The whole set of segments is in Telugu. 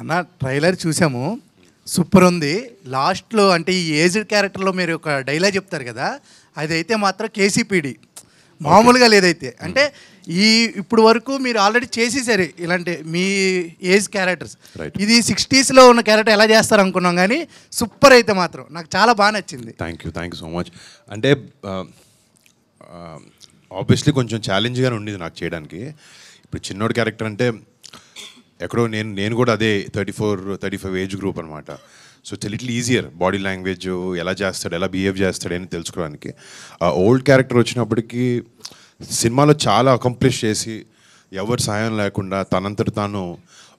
అన్న ట్రైలర్ చూసాము, సూపర్ ఉంది. లాస్ట్లో అంటే ఈ ఏజ్డ్ క్యారెక్టర్లో మీరు ఒక డైలాగ్ చెప్తారు కదా, అదైతే మాత్రం కేసీపీడి మామూలుగా లేదైతే. అంటే ఇప్పుడు వరకు మీరు ఆల్రెడీ చేసేసారు ఇలాంటి మీ ఏజ్ క్యారెక్టర్స్. ఇది 60s ఉన్న క్యారెక్టర్ ఎలా చేస్తారు అనుకున్నాం, కానీ సూపర్ అయితే మాత్రం నాకు చాలా బాగా నచ్చింది. Thank you so much. అంటే ఆబ్వియస్లీ కొంచెం ఛాలెంజ్గానే ఉండేది నాకు చేయడానికి. ఇప్పుడు చిన్నోడి క్యారెక్టర్ అంటే ఎక్కడో నేను కూడా అదే 34-35 ఏజ్ గ్రూప్ అనమాట. So it's little easier body language ఎలా చేస్తాడు, ఎలా బిహేవ్ చేస్తాడు అని తెలుసుకోవడానికి. ఓల్డ్ క్యారెక్టర్ వచ్చినప్పటికీ సినిమాలో చాలా అకంప్లిష్ చేసి ఎవరి సహాయం లేకుండా తనంతట తాను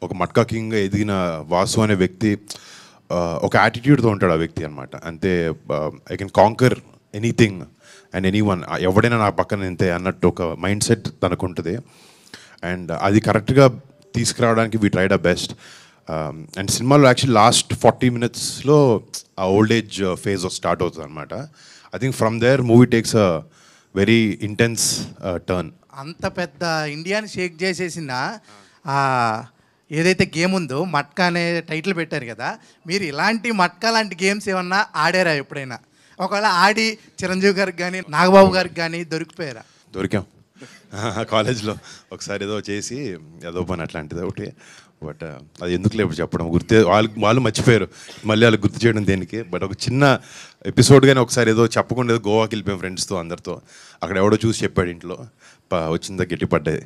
ఒక మట్కా కింగ్గా ఎదిగిన వాసు అనే వ్యక్తి ఒక యాటిట్యూడ్తో ఉంటాడు ఆ వ్యక్తి అనమాట. అంతే, I can canker anything and anyone, ఎవడైనా నా పక్కన ఇంతే అన్నట్టు ఒక మైండ్ సెట్ తనకు ఉంటుంది. అండ్ అది కరెక్ట్గా తీసుకురావడానికి we tried a best. And సినిమాలో యాక్చువల్లీ లాస్ట్ 40 minutesలో ఆ ఓల్డ్ ఏజ్ ఫేజ్ స్టార్ట్ అవుతుంది అనమాట. I think from there movie takes a very intense turn. అంత పెద్ద ఇండియాని షేక్ చేసేసిన ఏదైతే గేమ్ ఉందో మట్కా అనే టైటిల్ పెట్టారు కదా, మీరు ఇలాంటి మట్కా లాంటి గేమ్స్ ఏమన్నా ఆడారా ఎప్పుడైనా? ఒకవేళ ఆడి చిరంజీవి గారికి కానీ నాగబాబు గారికి కానీ దొరికాం కాలేజ్లో ఒకసారి ఏదో చేసి ఏదో పని అట్లాంటిది ఒకటి. బట్ అది ఎందుకు లేదు చెప్పడం, వాళ్ళు మర్చిపోయారు, మళ్ళీ వాళ్ళు గుర్తు చేయడం దేనికి. బట్ ఒక చిన్న ఎపిసోడ్ కానీ ఒకసారి ఏదో చెప్పకుండా ఏదో గోవాకి వెళ్ళిపోయాం ఫ్రెండ్స్తో అందరితో. అక్కడ ఎవడో చూసి చెప్పాడు ఇంట్లో, వచ్చిందా గట్టి పడ్డాయి.